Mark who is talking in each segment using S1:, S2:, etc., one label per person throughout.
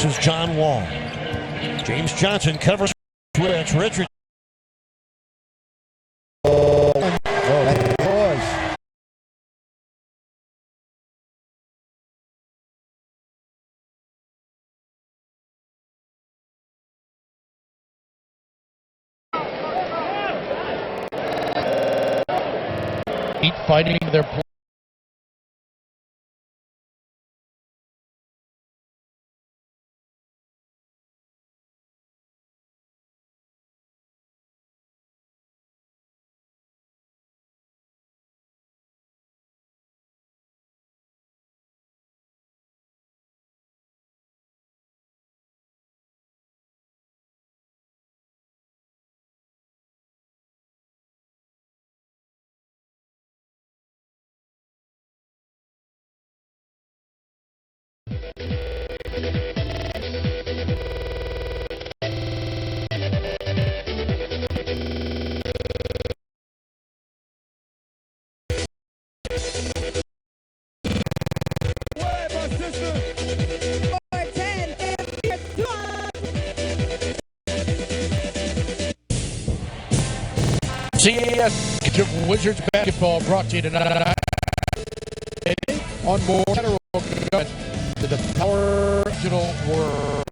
S1: This is John Wall. James Johnson covers switch. Richard.
S2: That was.
S3: Fighting their play. CS Wizards basketball brought to you tonight on more federal government to the power digital world.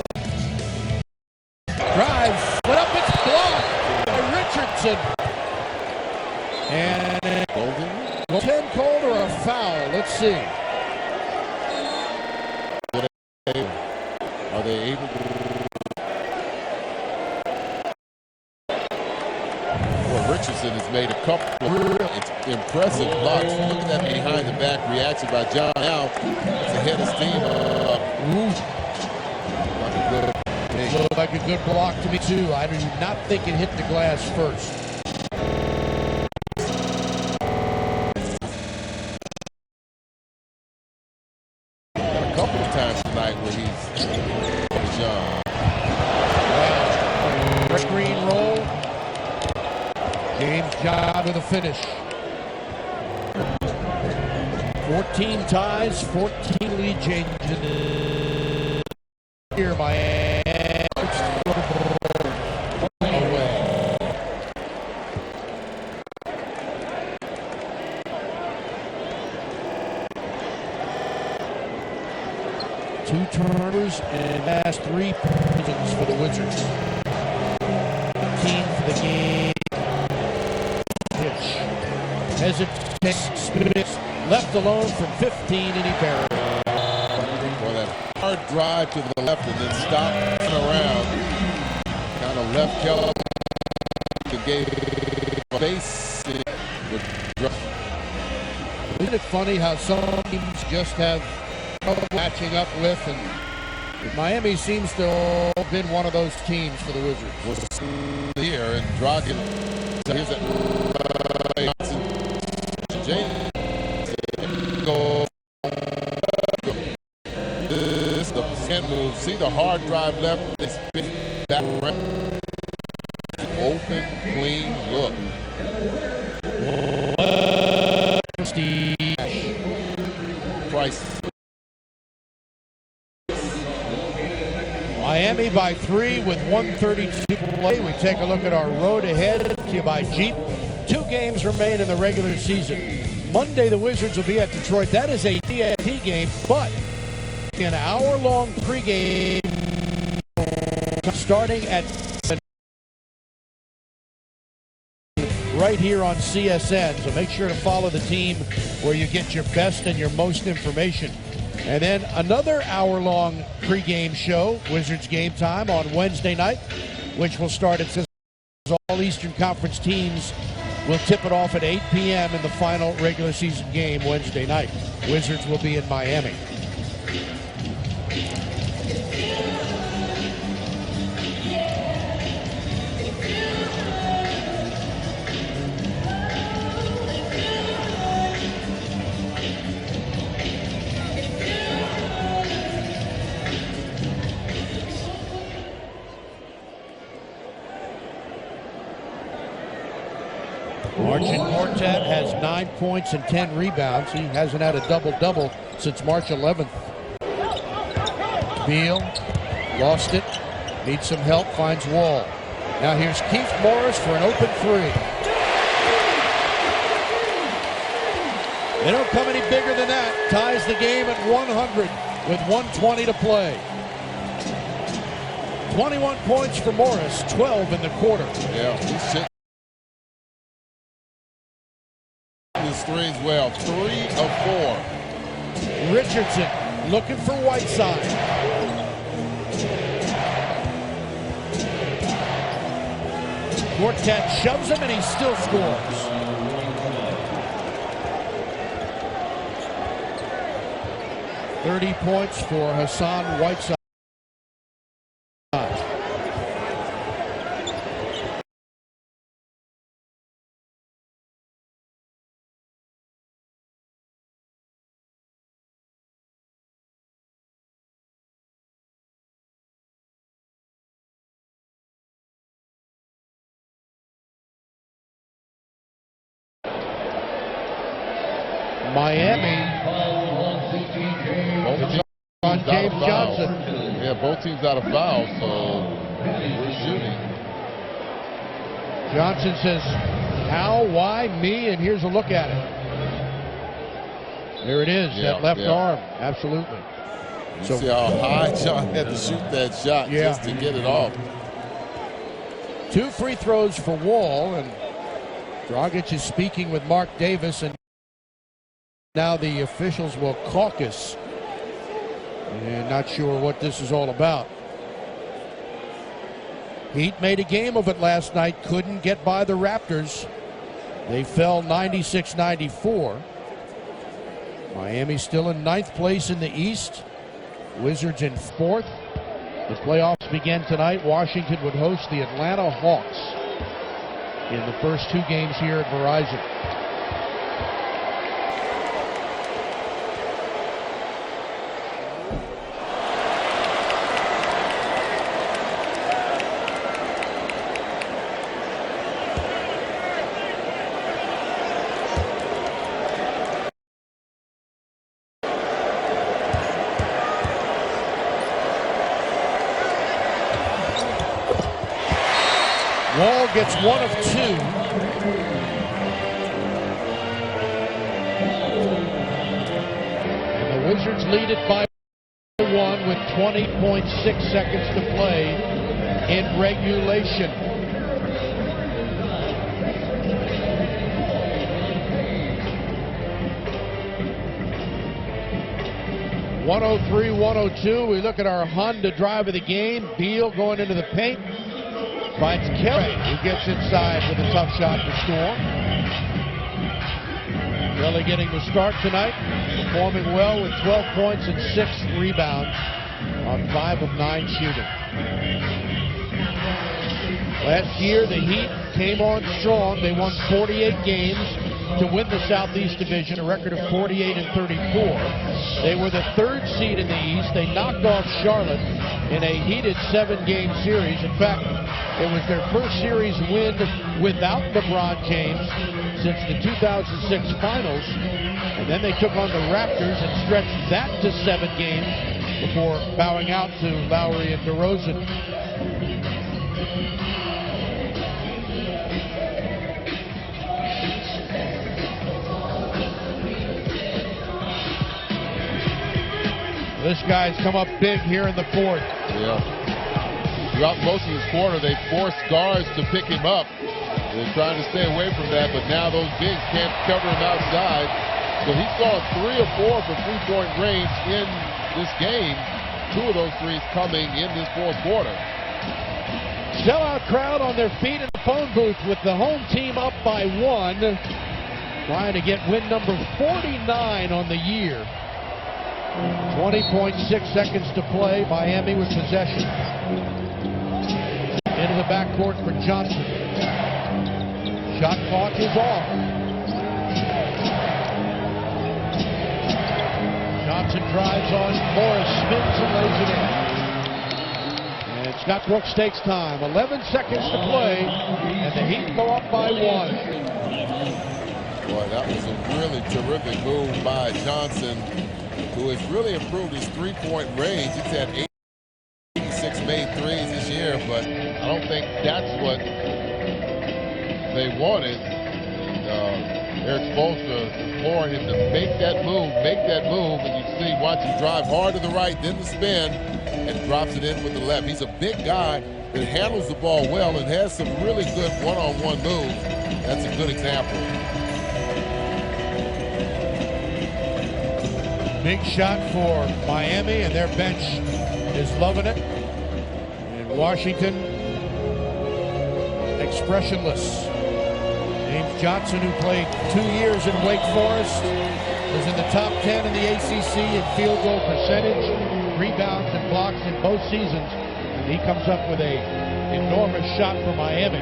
S3: Drive, put up, it's blocked by Richardson. And Golden. 10 called or a foul? Let's see.
S4: Are they able to? Richardson has made a couple of impressive blocks. Look at that behind the back reaction by John. Now it's ahead of steam.
S3: Looked like a good block to me too. I do not think it hit the glass first.
S4: A couple of times tonight where he's John.
S3: Screen roll. James Job with a finish. 14 ties, 14 lead changes here by away. Two turnovers and last 3 points for the Wizards. 15 for the game. Hesitates, left alone from 15, and he buried.
S4: Well, that hard drive to the left and then stop around. Kind of left Keller the game base.
S3: Isn't it funny how some teams just have trouble matching up with, and Miami seems to have been one of those teams for the Wizards.
S4: Here and Dragon. Here's a James go. This the pin move. See the hard drive left. They spin back around. Open, clean look. Price.
S3: Miami by 3 with 1:32 to play. We take a look at our road ahead to you by Jeep. 2 games remain in the regular season. Monday, the Wizards will be at Detroit. That is a TNT game, but an hour-long pregame starting at 7 right here on CSN. So make sure to follow the team where you get your best and your most information. And then another hour-long pregame show, Wizards Game Time, on Wednesday night, which will start at 6. All Eastern Conference teams will tip it off at 8 p.m. in the final regular season game Wednesday night. Wizards will be in Miami. Marcin Gortat has 9 points and 10 rebounds. He hasn't had a double-double since March 11th. Beal Lost it. Needs some help. Finds Wall. Now here's Keith Morris for an open three. They don't come any bigger than that. Ties the game at 100 with 1:20 to play. 21 points for Morris, 12 in the quarter.
S4: Yeah, he's shit. His threes well, 3 of 4.
S3: Richardson looking for Whiteside. Quartet shoves him and he still scores. .30 points for Hassan Whiteside. Miami on James Johnson.
S4: Yeah, both teams out of foul, so we're shooting.
S3: Johnson says, how, why, me, and here's a look at it. There it is, that left arm, absolutely.
S4: You see how high John had to shoot that shot just to get it off.
S3: 2 free throws for Wall, and Dragic is speaking with Mark Davis, and now the officials will caucus. And not sure what this is all about. Heat made a game of it last night, couldn't get by the Raptors. They fell 96-94. Miami still in 9th place in the East. Wizards in 4th. The playoffs begin tonight. Washington would host the Atlanta Hawks in the first 2 games here at Verizon. Wall gets 1 of 2. And the Wizards lead it by 1 with 20.6 seconds to play in regulation. (103-102). We look at our Honda drive of the game. Beal going into the paint. Finds Kelly, who gets inside with a tough shot to score. Kelly getting the start tonight, performing well with 12 points and 6 rebounds on 5 of 9 shooting. Last year, the Heat came on strong. They won 48 games to win the Southeast Division, a record of 48-34. They were the 3rd seed in the East. They knocked off Charlotte in a heated 7-game series. In fact, it was their first series win without LeBron James since the 2006 finals. And then they took on the Raptors and stretched that to 7 games before bowing out to Lowry and DeRozan. This guy's come up big here in the 4th.
S4: Yeah. Throughout most of this quarter, they forced guards to pick him up. They're trying to stay away from that, but now those bigs can't cover him outside. So he saw 3 of 4 from three-point range in this game. 2 of those threes coming in this 4th quarter.
S3: Sellout crowd on their feet in the phone booth with the home team up by 1. Trying to get win number 49 on the year. 20.6 seconds to play. Miami with possession. Into the backcourt for Johnson. Shot clock is off. Johnson drives on Morris, spins and lays it in. And Scott Brooks takes time. 11 seconds to play, and the Heat go up by 1.
S4: Boy, that was a really terrific move by Johnson, who has really improved his three-point range. He's had 86% made threes this year, but I don't think that's what they wanted. And Eric Spoelstra imploring him to make that move, and you see, watch him drive hard to the right, then the spin, and drops it in with the left. He's a big guy that handles the ball well and has some really good one-on-one moves. That's a good example.
S3: Big shot for Miami, and their bench is loving it. And Washington, expressionless. James Johnson, who played 2 years in Wake Forest, was in the top 10 in the ACC in field goal percentage, rebounds and blocks in both seasons. And he comes up with a enormous shot for Miami.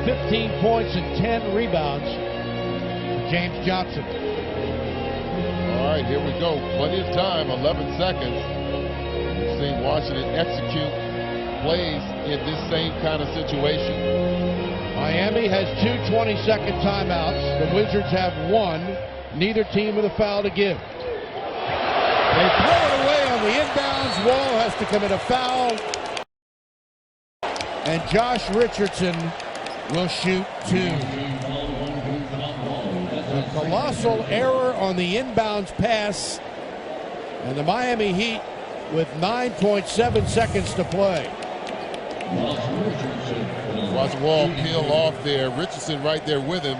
S3: 15 points and 10 rebounds for James Johnson.
S4: All right, here we go. Plenty of time, 11 seconds. We've seen Washington execute plays in this same kind of situation.
S3: Miami has 2 20-second timeouts. The Wizards have 1. Neither team with a foul to give. They throw it away on the inbounds. Wall has to commit a foul. And Josh Richardson will shoot 2. A colossal error on the inbounds pass. And the Miami Heat with 9.7 seconds to play.
S4: Watch Wall peel off there. Richardson right there with him.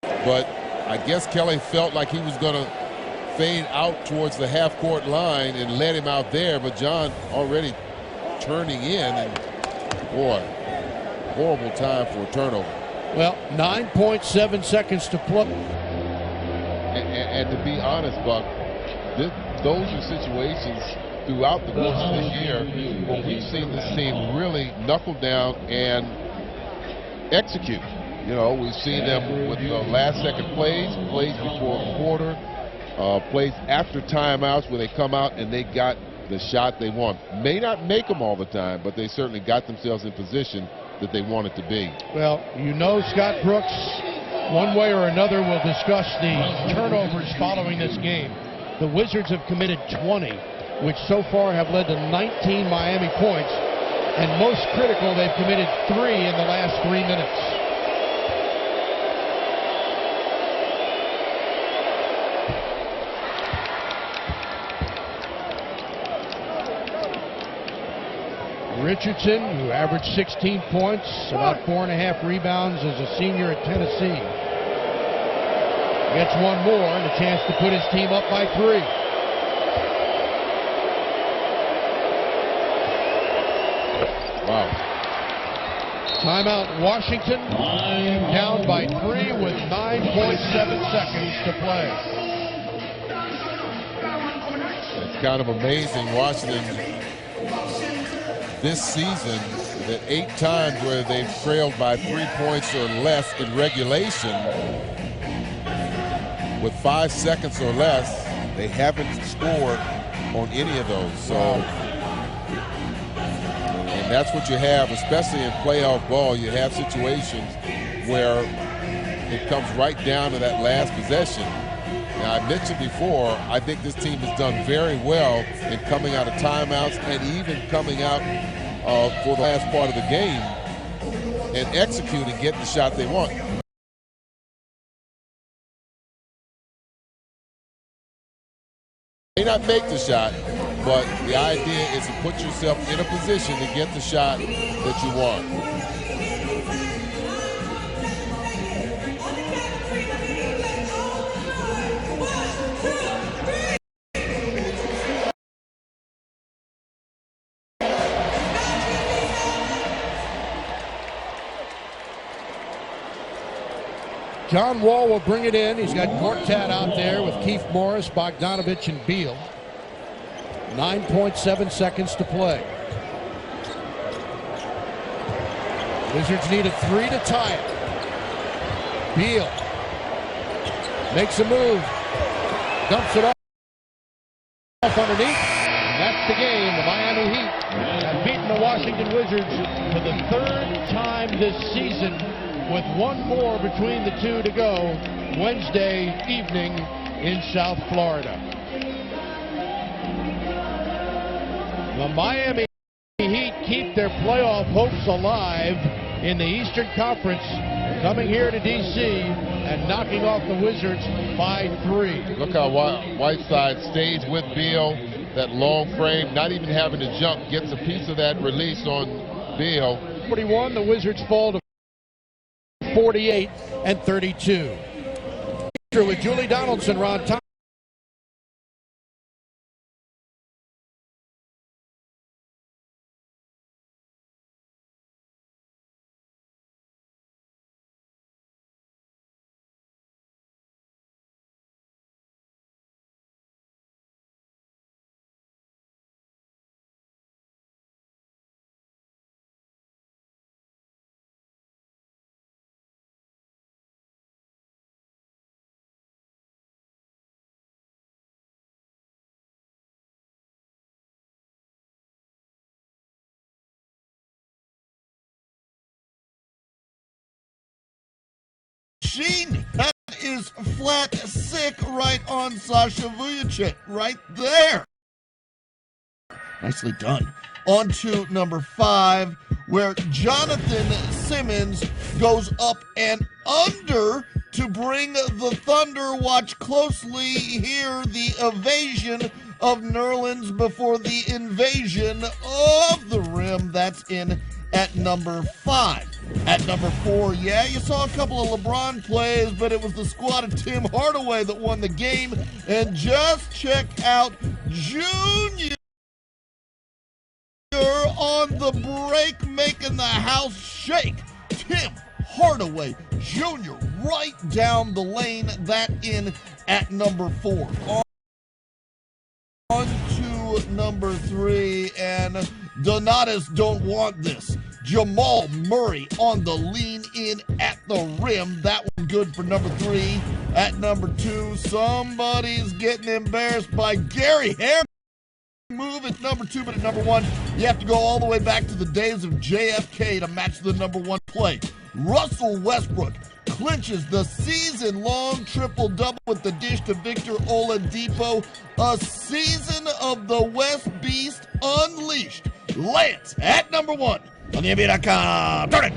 S4: But I guess Kelly felt like he was going to fade out towards the half-court line and let him out there. But John already turning in. And boy, horrible time for a turnover.
S3: Well, 9.7 seconds to play.
S4: And to be honest, Buck, those are situations throughout the course of this year where we've seen this team really knuckle down and execute. You know, we've seen them with last-second plays before a quarter, plays after timeouts where they come out and they got the shot they want. May not make them all the time, but they certainly got themselves in position that they want it to be.
S3: Well, you know, Scott Brooks, one way or another, will discuss the turnovers following this game. The Wizards have committed 20, which so far have led to 19 Miami points, and most critical, they've committed 3 in the last 3 minutes. Richardson, who averaged 16 points, about 4.5 rebounds as a senior at Tennessee, gets one more and a chance to put his team up by 3.
S4: Wow.
S3: Timeout Washington, down by 3 with 9.7 seconds to play.
S4: It's kind of amazing, Washington, this season, that 8 times where they've trailed by 3 points or less in regulation, with 5 seconds or less, they haven't scored on any of those. So, and that's what you have, especially in playoff ball. You have situations where it comes right down to that last possession. Now, I mentioned before, I think this team has done very well in coming out of timeouts and even coming out for the last part of the game and executing, getting the shot they want. May not make the shot, but the idea is to put yourself in a position to get the shot that you want.
S3: John Wall will bring it in. He's got Gortat out there with Keith Morris, Bogdanovich, and Beal. 9.7 seconds to play. Wizards need a 3 to tie it. Beal makes a move, dumps it off underneath, and that's the game. The Miami Heat have beaten the Washington Wizards for the 3rd time this season, with one more between the two to go Wednesday evening in South Florida. The Miami Heat keep their playoff hopes alive in the Eastern Conference, coming here to D.C. and knocking off the Wizards by 3.
S4: Look how Whiteside stays with Beal, that long frame, not even having to jump, gets a piece of that release on Beal.
S3: 41, the Wizards fall to 48 and 32. With Julie Donaldson, Ron Thomas.
S5: That is flat sick right on Sasha Vujacic, right there. Nicely done. On to number 5, where Jonathan Simmons goes up and under to bring the Thunder. Watch closely here, the evasion of Nerlens before the invasion of the rim. That's in at number 5. At number 4, yeah, you saw a couple of LeBron plays, but it was the squad of Tim Hardaway that won the game. And just check out Junior on the break, making the house shake. Tim Hardaway Jr. right down the lane. That in at number 4. On to number 3, and Donatus don't want this. Jamal Murray on the lean in at the rim. That one good for number 3. At number 2, somebody's getting embarrassed by Gary Harris. Move at number 2, but at number 1, you have to go all the way back to the days of JFK to match the number 1 play. Russell Westbrook clinches the season-long triple-double with the dish to Victor Oladipo. A season of the West Beast unleashed. Lance at number 1 on the NBA.com. Turn it.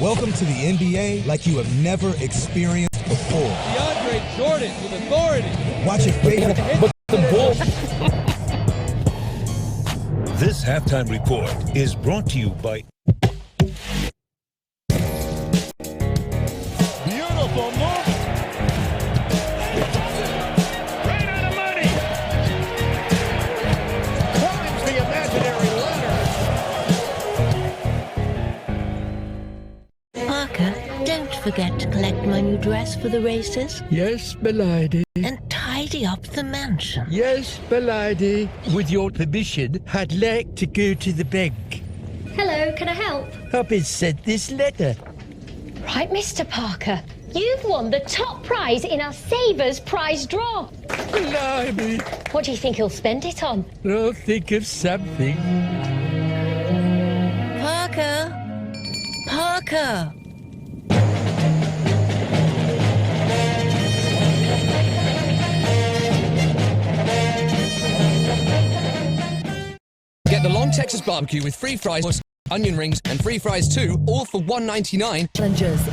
S6: Welcome to the NBA like you have never experienced before.
S7: DeAndre Jordan with authority.
S6: Watch your favorite
S8: This halftime report is brought to you by
S1: Beautiful move. Right on the money. Climbs the imaginary ladder.
S9: Parker, don't forget to collect my new dress for the races.
S7: Yes, Belady.
S9: And tidy up the mansion.
S7: Yes, Belady. With your permission, I'd like to go to the bank.
S10: Hello, can I help?
S7: I've been sent this letter.
S10: Right, Mr. Parker. You've won the top prize in our Savers prize draw.
S7: Blimey.
S10: What do you think he'll spend it on?
S7: I'll think of something.
S9: Parker! Parker!
S11: Get the Long Texas Barbecue with free fries, onion rings, and free fries too, all for $1.99.
S9: Challengers